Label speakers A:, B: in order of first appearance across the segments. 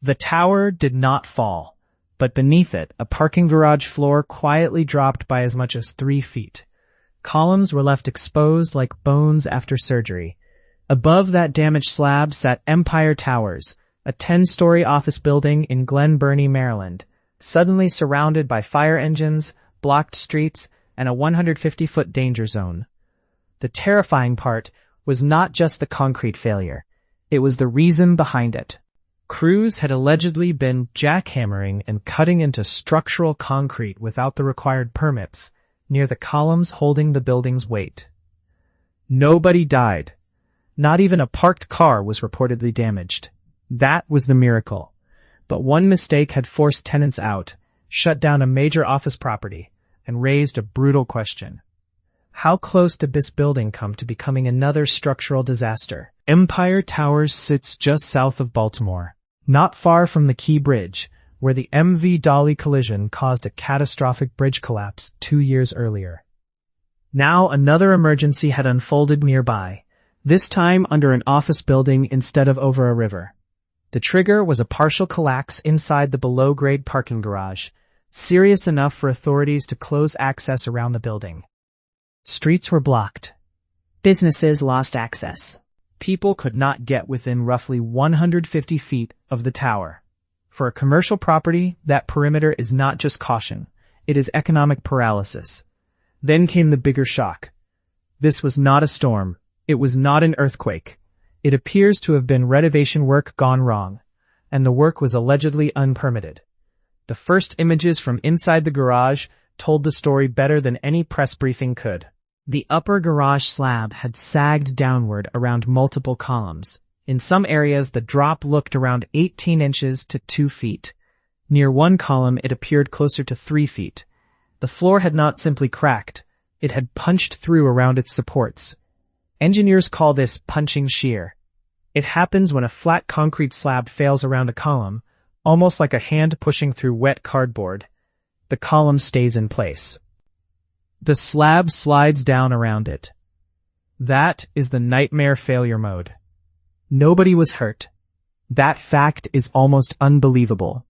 A: The tower did not fall, but beneath it, a parking garage floor quietly dropped by as much as 3 feet. Columns were left exposed like bones after surgery. Above that damaged slab sat Empire Towers, a 10-story office building in Glen Burnie, Maryland, suddenly surrounded by fire engines, blocked streets, and a 150-foot danger zone. The terrifying part was not just the concrete failure. It was the reason behind it. Crews had allegedly been jackhammering and cutting into structural concrete without the required permits, near the columns holding the building's weight. Nobody died. Not even a parked car was reportedly damaged. That was the miracle. But one mistake had forced tenants out, shut down a major office property, and raised a brutal question. How close did this building come to becoming another structural disaster? Empire Towers sits just south of Baltimore, not far from the Key Bridge, where the MV Dolly collision caused a catastrophic bridge collapse 2 years earlier. Now another emergency had unfolded nearby, this time under an office building instead of over a river. The trigger was a partial collapse inside the below-grade parking garage, serious enough for authorities to close access around the building. Streets were blocked. Businesses lost access. People could not get within roughly 150 feet of the tower. For a commercial property, that perimeter is not just caution, it is economic paralysis. Then came the bigger shock. This was not a storm. It was not an earthquake. It appears to have been renovation work gone wrong, and the work was allegedly unpermitted. The first images from inside the garage told the story better than any press briefing could. The upper garage slab had sagged downward around multiple columns. In some areas, the drop looked around 18 inches to 2 feet. Near one column, it appeared closer to 3 feet. The floor had not simply cracked. It had punched through around its supports. Engineers call this punching shear. It happens when a flat concrete slab fails around a column, almost like a hand pushing through wet cardboard. The column stays in place. The slab slides down around it. That is the nightmare failure mode. Nobody was hurt. That fact is almost unbelievable,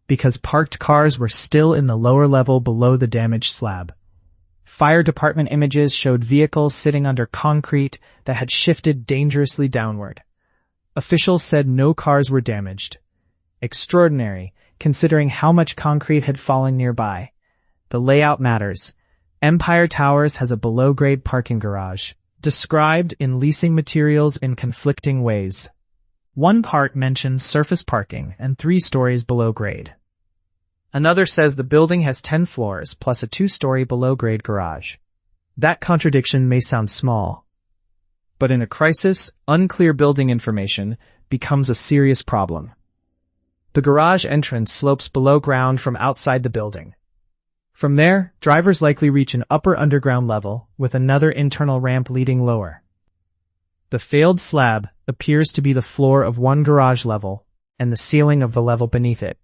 A: because parked cars were still in the lower level below the damaged slab. Fire department images showed vehicles sitting under concrete that had shifted dangerously downward. Officials said no cars were damaged. Extraordinary, considering how much concrete had fallen nearby. The layout matters. Empire Towers has a below-grade parking garage, described in leasing materials in conflicting ways. One part mentions surface parking and 3 stories below grade. Another says the building has 10 floors plus a 2-story below-grade garage. That contradiction may sound small, but in a crisis, unclear building information becomes a serious problem. The garage entrance slopes below ground from outside the building. From there, drivers likely reach an upper underground level with another internal ramp leading lower. The failed slab appears to be the floor of one garage level and the ceiling of the level beneath it.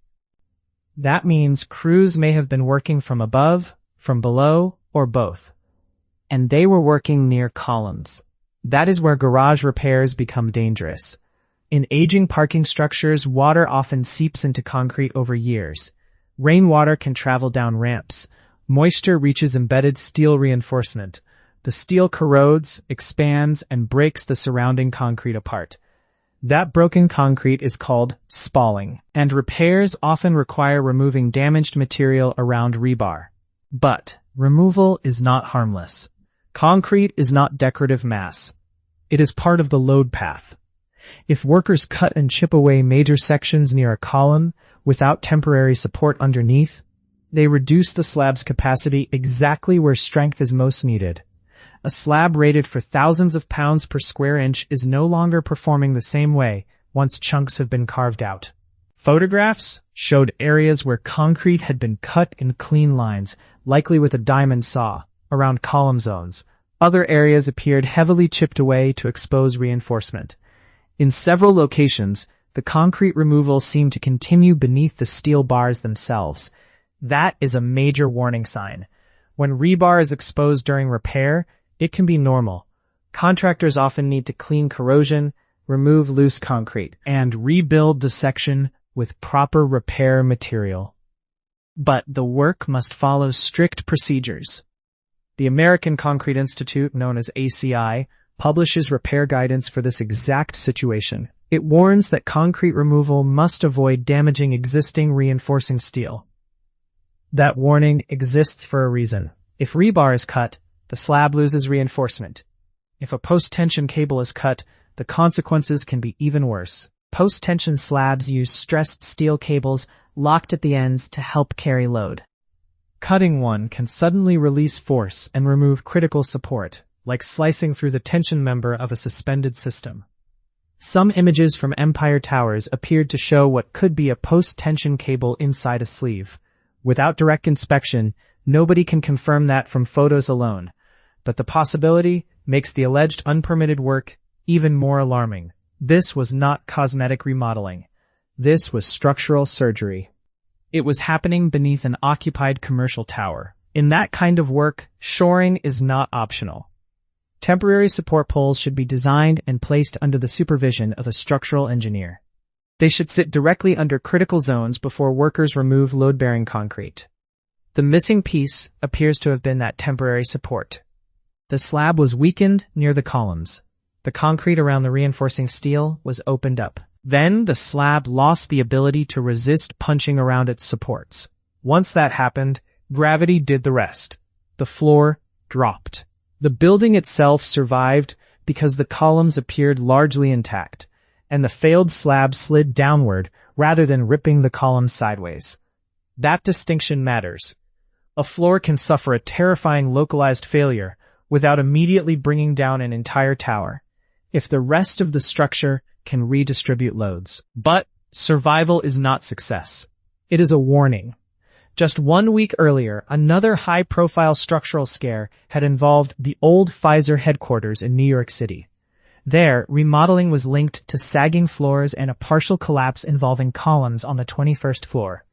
A: That means crews may have been working from above, from below, or both. And they were working near columns. That is where garage repairs become dangerous. In aging parking structures, water often seeps into concrete over years. Rainwater can travel down ramps. Moisture reaches embedded steel reinforcement. The steel corrodes, expands, and breaks the surrounding concrete apart. That broken concrete is called spalling, and repairs often require removing damaged material around rebar. But removal is not harmless. Concrete is not decorative mass. It is part of the load path. If workers cut and chip away major sections near a column without temporary support underneath, they reduce the slab's capacity exactly where strength is most needed. A slab rated for thousands of pounds per square inch is no longer performing the same way once chunks have been carved out. Photographs showed areas where concrete had been cut in clean lines, likely with a diamond saw, around column zones. Other areas appeared heavily chipped away to expose reinforcement. In several locations, the concrete removal seemed to continue beneath the steel bars themselves. That is a major warning sign. When rebar is exposed during repair, it can be normal. Contractors often need to clean corrosion, remove loose concrete, and rebuild the section with proper repair material. But the work must follow strict procedures. The American Concrete Institute, known as ACI, publishes repair guidance for this exact situation. It warns that concrete removal must avoid damaging existing reinforcing steel. That warning exists for a reason. If rebar is cut, the slab loses reinforcement. If a post-tension cable is cut, the consequences can be even worse. Post-tension slabs use stressed steel cables locked at the ends to help carry load. Cutting one can suddenly release force and remove critical support, like slicing through the tension member of a suspended system. Some images from Empire Towers appeared to show what could be a post-tension cable inside a sleeve. Without direct inspection, nobody can confirm that from photos alone, but the possibility makes the alleged unpermitted work even more alarming. This was not cosmetic remodeling. This was structural surgery. It was happening beneath an occupied commercial tower. In that kind of work, shoring is not optional. Temporary support poles should be designed and placed under the supervision of a structural engineer. They should sit directly under critical zones before workers remove load-bearing concrete. The missing piece appears to have been that temporary support. The slab was weakened near the columns. The concrete around the reinforcing steel was opened up. Then the slab lost the ability to resist punching around its supports. Once that happened, gravity did the rest. The floor dropped. The building itself survived because the columns appeared largely intact, and the failed slab slid downward rather than ripping the columns sideways. That distinction matters. A floor can suffer a terrifying localized failure without immediately bringing down an entire tower, if the rest of the structure can redistribute loads. But survival is not success. It is a warning. Just 1 week earlier, another high-profile structural scare had involved the old Pfizer headquarters in New York City. There, remodeling was linked to sagging floors and a partial collapse involving columns on the 21st floor.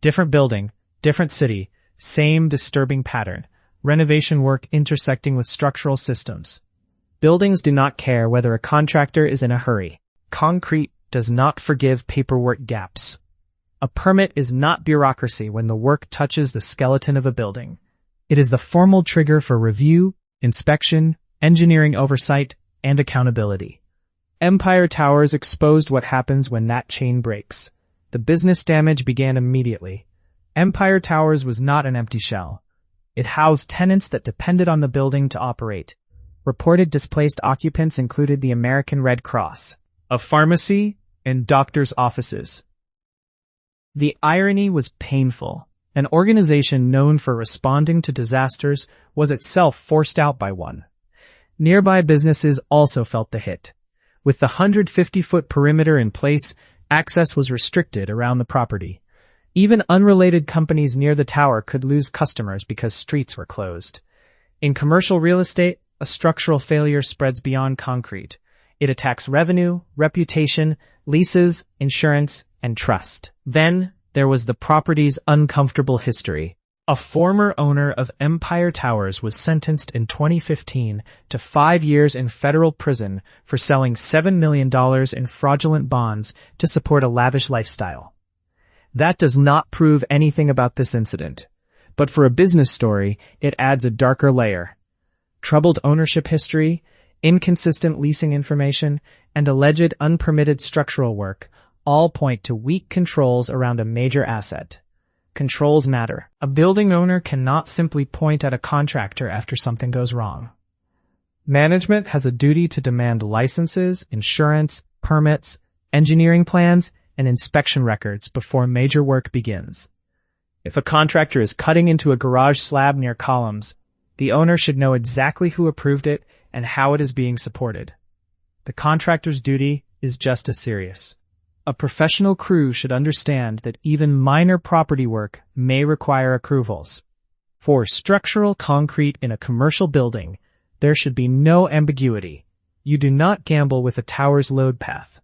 A: Different building, different city, same disturbing pattern. Renovation work intersecting with structural systems. Buildings do not care whether a contractor is in a hurry. Concrete does not forgive paperwork gaps. A permit is not bureaucracy when the work touches the skeleton of a building. It is the formal trigger for review, inspection, engineering oversight, and accountability. Empire Towers exposed what happens when that chain breaks. The business damage began immediately. Empire Towers was not an empty shell. It housed tenants that depended on the building to operate. Reported displaced occupants included the American Red Cross, a pharmacy, and doctors' offices. The irony was painful. An organization known for responding to disasters was itself forced out by one. Nearby businesses also felt the hit. With the 150-foot perimeter in place, access was restricted around the property. Even unrelated companies near the tower could lose customers because streets were closed. In commercial real estate, a structural failure spreads beyond concrete. It attacks revenue, reputation, leases, insurance, and trust. Then, there was the property's uncomfortable history. A former owner of Empire Towers was sentenced in 2015 to 5 years in federal prison for selling $7 million in fraudulent bonds to support a lavish lifestyle. That does not prove anything about this incident, but for a business story, it adds a darker layer. Troubled ownership history, inconsistent leasing information, and alleged unpermitted structural work all point to weak controls around a major asset. Controls matter. A building owner cannot simply point at a contractor after something goes wrong. Management has a duty to demand licenses, insurance, permits, engineering plans, and inspection records before major work begins. If a contractor is cutting into a garage slab near columns, the owner should know exactly who approved it and how it is being supported. The contractor's duty is just as serious. A professional crew should understand that even minor property work may require approvals. For structural concrete in a commercial building, there should be no ambiguity. You do not gamble with a tower's load path.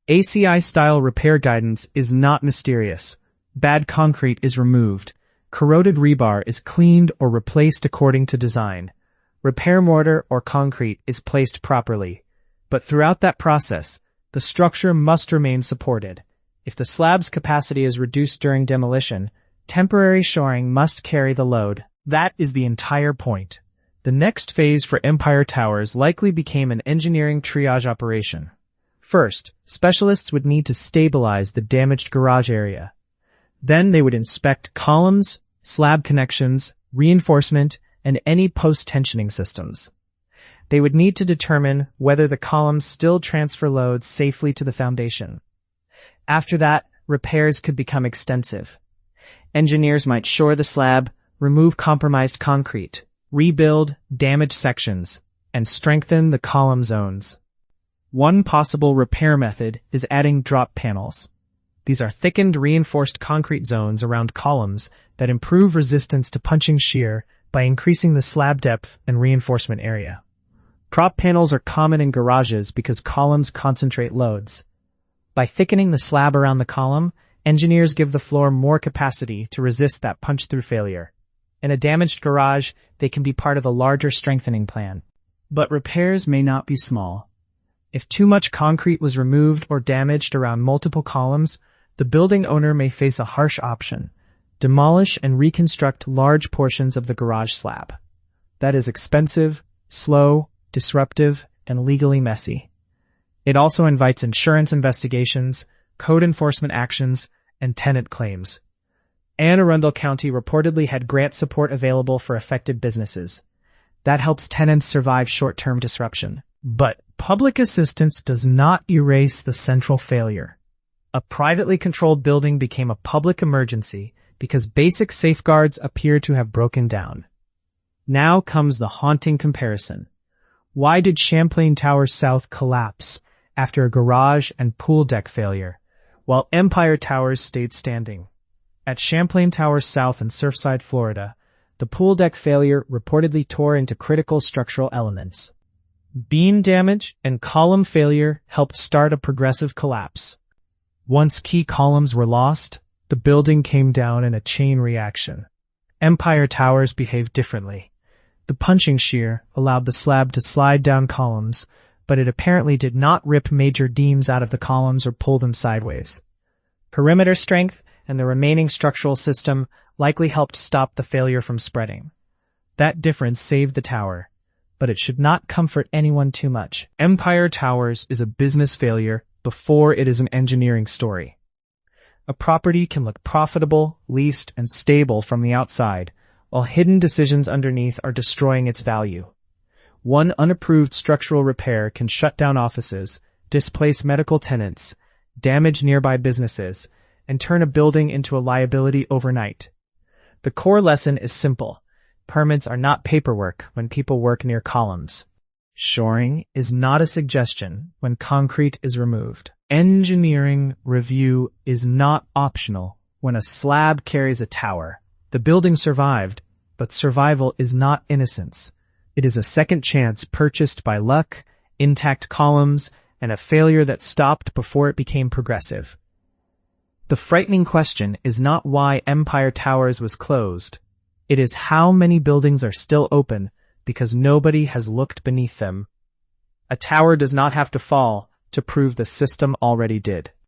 A: ACI-style repair guidance is not mysterious. Bad concrete is removed. Corroded rebar is cleaned or replaced according to design. Repair mortar or concrete is placed properly. But throughout that process, the structure must remain supported. If the slab's capacity is reduced during demolition, temporary shoring must carry the load. That is the entire point. The next phase for Empire Towers likely became an engineering triage operation. First, specialists would need to stabilize the damaged garage area. Then they would inspect columns, slab connections, reinforcement, and any post-tensioning systems. They would need to determine whether the columns still transfer loads safely to the foundation. After that, repairs could become extensive. Engineers might shore the slab, remove compromised concrete, rebuild damaged sections, and strengthen the column zones. One possible repair method is adding drop panels. These are thickened reinforced concrete zones around columns that improve resistance to punching shear by increasing the slab depth and reinforcement area. Drop panels are common in garages because columns concentrate loads. By thickening the slab around the column, engineers give the floor more capacity to resist that punch-through failure. In a damaged garage, they can be part of a larger strengthening plan. But repairs may not be small. If too much concrete was removed or damaged around multiple columns, the building owner may face a harsh option: demolish and reconstruct large portions of the garage slab. That is expensive, slow, disruptive, and legally messy. It also invites insurance investigations, code enforcement actions, and tenant claims. Anne Arundel County reportedly had grant support available for affected businesses. That helps tenants survive short-term disruption. But public assistance does not erase the central failure. A privately controlled building became a public emergency because basic safeguards appear to have broken down. Now comes the haunting comparison. Why did Champlain Towers South collapse after a garage and pool deck failure, while Empire Towers stayed standing? At Champlain Towers South in Surfside, Florida, the pool deck failure reportedly tore into critical structural elements. Beam damage and column failure helped start a progressive collapse. Once key columns were lost, the building came down in a chain reaction. Empire Towers behaved differently. The punching shear allowed the slab to slide down columns, but it apparently did not rip major beams out of the columns or pull them sideways. Perimeter strength and the remaining structural system likely helped stop the failure from spreading. That difference saved the tower, but it should not comfort anyone too much. Empire Towers is a business failure before it is an engineering story. A property can look profitable, leased, and stable from the outside, while hidden decisions underneath are destroying its value. One unapproved structural repair can shut down offices, displace medical tenants, damage nearby businesses, and turn a building into a liability overnight. The core lesson is simple. Permits are not paperwork when people work near columns. Shoring is not a suggestion when concrete is removed. Engineering review is not optional when a slab carries a tower. The building survived, but survival is not innocence. It is a second chance purchased by luck, intact columns, and a failure that stopped before it became progressive. The frightening question is not why Empire Towers was closed. It is how many buildings are still open because nobody has looked beneath them. A tower does not have to fall to prove the system already did.